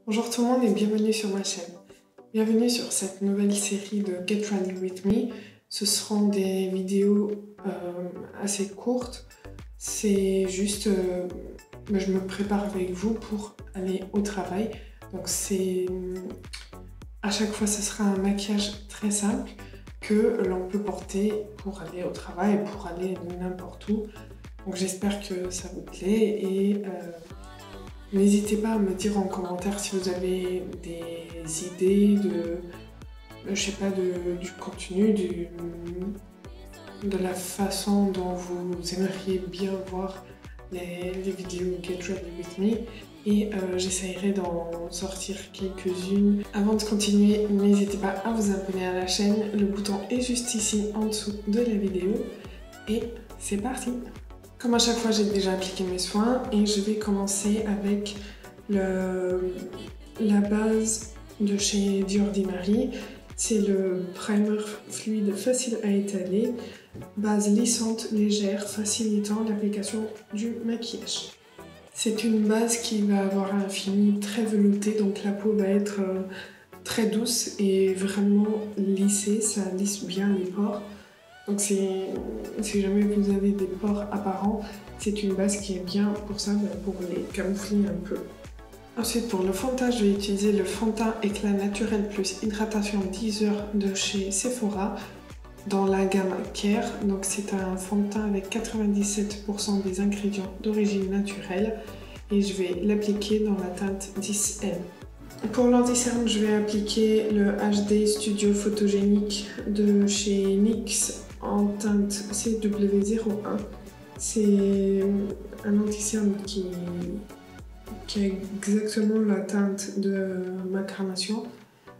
Bonjour tout le monde et bienvenue sur ma chaîne. Bienvenue sur cette nouvelle série de Get Ready With Me. Ce seront des vidéos assez courtes. C'est juste, je me prépare avec vous pour aller au travail. Donc à chaque fois ce sera un maquillage très simple que l'on peut porter pour aller au travail, pour aller n'importe où. Donc j'espère que ça vous plaît et n'hésitez pas à me dire en commentaire si vous avez des idées du contenu, de la façon dont vous aimeriez bien voir les vidéos Get Ready With Me et j'essaierai d'en sortir quelques-unes. Avant de continuer, n'hésitez pas à vous abonner à la chaîne, le bouton est juste ici en dessous de la vidéo et c'est parti! Comme à chaque fois, j'ai déjà appliqué mes soins et je vais commencer avec la base de chez The Ordinary. C'est le primer fluide facile à étaler, base lissante, légère, facilitant l'application du maquillage. C'est une base qui va avoir un fini très velouté, donc la peau va être très douce et vraiment lissée, ça lisse bien les pores. Donc si jamais vous avez des pores apparents, c'est une base qui est bien pour ça, pour les camoufler un peu. Ensuite pour le fond de teint, je vais utiliser le fond de teint éclat naturel plus hydratation 10 heures de chez Sephora dans la gamme Care. Donc c'est un fond de teint avec 97% des ingrédients d'origine naturelle et je vais l'appliquer dans la teinte 10M. Pour l'anti-cerne, je vais appliquer le HD Studio Photogénique de chez NYX en teinte CW01. C'est un anti-cerne qui a exactement la teinte de ma carnation.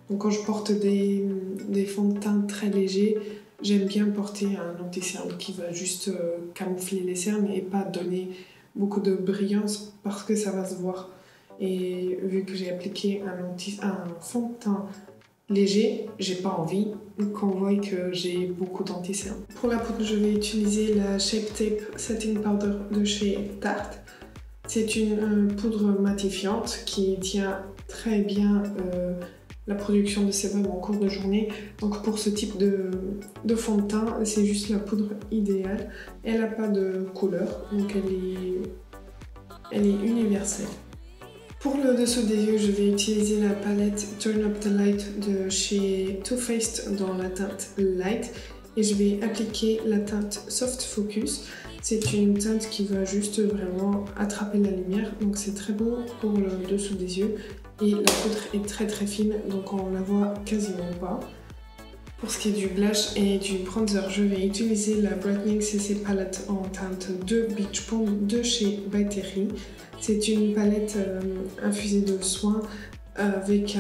Donc quand je porte des fonds de teint très légers, j'aime bien porter un anti-cerne qui va juste camoufler les cernes et pas donner beaucoup de brillance parce que ça va se voir. Et vu que j'ai appliqué un fond de teint léger, j'ai pas envie qu'on voie que j'ai beaucoup d'anti-cerne. Pour la poudre, je vais utiliser la Shape Tape Setting Powder de chez Tarte. C'est une poudre matifiante qui tient très bien la production de sébum en cours de journée. Donc pour ce type de fond de teint, c'est juste la poudre idéale. Elle n'a pas de couleur, donc elle est universelle. Pour le dessous des yeux, je vais utiliser la palette Turn Up the Light de chez Too Faced dans la teinte Light et je vais appliquer la teinte Soft Focus. C'est une teinte qui va juste vraiment attraper la lumière, donc c'est très beau pour le dessous des yeux et la poudre est très très fine, donc on la voit quasiment pas. Pour ce qui est du blush et du bronzer, je vais utiliser la Brightening CC Palette en teinte 2 Beach Bomb de chez By Terry. C'est une palette infusée de soins avec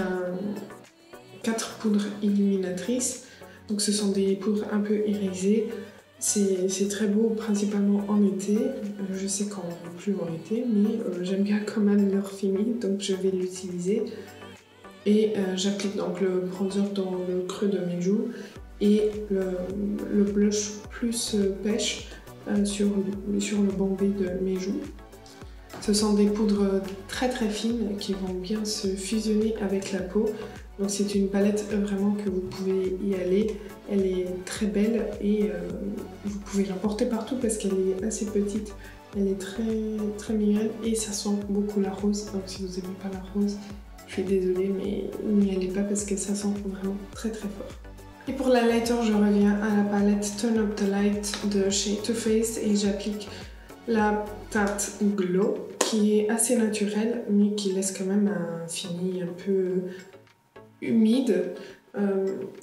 4 poudres illuminatrices. Donc ce sont des poudres un peu irisées. C'est très beau, principalement en été. Je sais qu'on n'est plus en été, mais j'aime bien quand même leur fini, donc je vais l'utiliser. Et j'applique donc le bronzer dans le creux de mes joues et le blush plus pêche sur le bombé de mes joues. Ce sont des poudres très très fines qui vont bien se fusionner avec la peau. Donc c'est une palette vraiment que vous pouvez y aller. Elle est très belle et vous pouvez l'emporter partout parce qu'elle est assez petite. Elle est très très mignonne et ça sent beaucoup la rose. Donc si vous n'aimez pas la rose, je suis désolée mais n'y allez pas parce que ça sent vraiment très très fort. Et pour la lighter, je reviens à la palette Turn Up the Light de chez Too Faced et j'applique la teinte Glow qui est assez naturelle mais qui laisse quand même un fini un peu humide.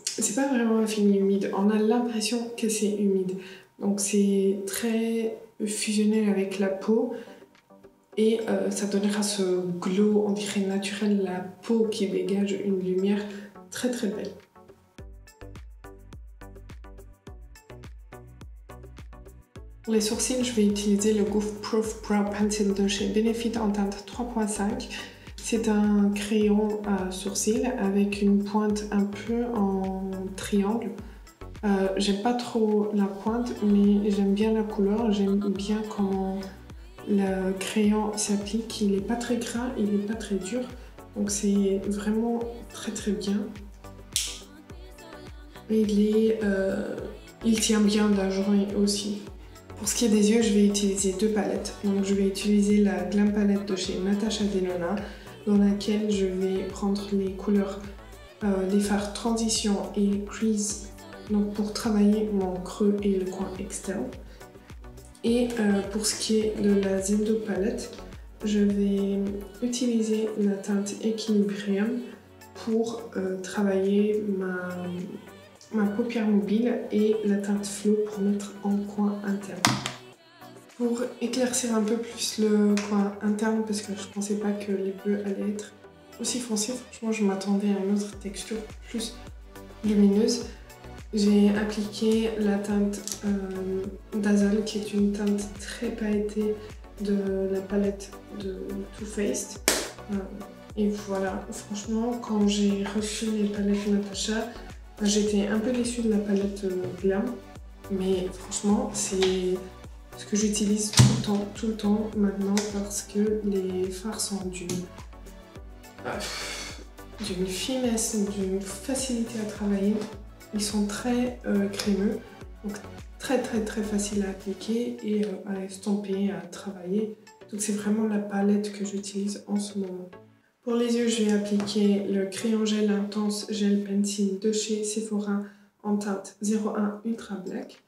C'est pas vraiment un fini humide, on a l'impression que c'est humide. Donc c'est très fusionnel avec la peau et ça donnera ce glow, on dirait naturel, la peau qui dégage une lumière très très belle. Pour les sourcils, je vais utiliser le Goof Proof Brow Pencil de chez Benefit en teinte 3.5. C'est un crayon à sourcils avec une pointe un peu en triangle. J'aime pas trop la pointe, mais j'aime bien la couleur, j'aime bien comment le crayon s'applique. Il n'est pas très gras, il n'est pas très dur. Donc c'est vraiment très bien. Et il tient bien la journée aussi. Pour ce qui est des yeux, je vais utiliser 2 palettes. Donc je vais utiliser la Glam Palette de chez Natasha Denona, dans laquelle je vais prendre les couleurs, les fards Transition et Crease, donc pour travailler mon creux et le coin externe. Et pour ce qui est de la Zendo Palette, je vais utiliser la teinte Equilibrium pour travailler ma paupière mobile et la teinte Flow pour mettre en coin interne. Pour éclaircir un peu plus le coin interne, parce que je pensais pas que les bleus allaient être aussi foncés, franchement je m'attendais à une autre texture plus lumineuse. J'ai appliqué la teinte Dazzle, qui est une teinte très pailletée de la palette de Too Faced. Et voilà, franchement quand j'ai reçu les palettes Natasha, j'étais un peu déçue de la palette Glam, mais franchement c'est ce que j'utilise tout le temps maintenant, parce que les fards sont d'une finesse, d'une facilité à travailler. Ils sont très crémeux, donc très facile à appliquer et à estomper, à travailler. Donc c'est vraiment la palette que j'utilise en ce moment. Pour les yeux, je vais appliquer le crayon gel intense gel pencil de chez Sephora en teinte 01 Ultra Black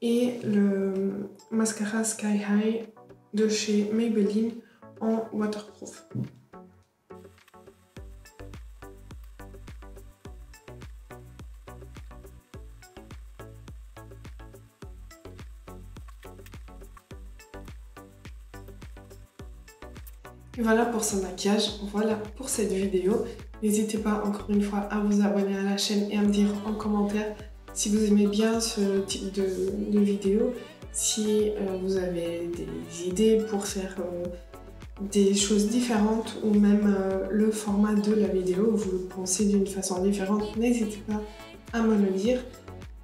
et le mascara Sky High de chez Maybelline en waterproof. Et voilà pour ce maquillage, voilà pour cette vidéo. N'hésitez pas encore une fois à vous abonner à la chaîne et à me dire en commentaire si vous aimez bien ce type de vidéo, si vous avez des idées pour faire des choses différentes ou même le format de la vidéo, vous le pensez d'une façon différente, n'hésitez pas à me le dire.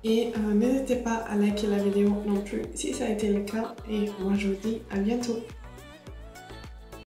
Et n'hésitez pas à liker la vidéo non plus si ça a été le cas. Et moi je vous dis à bientôt.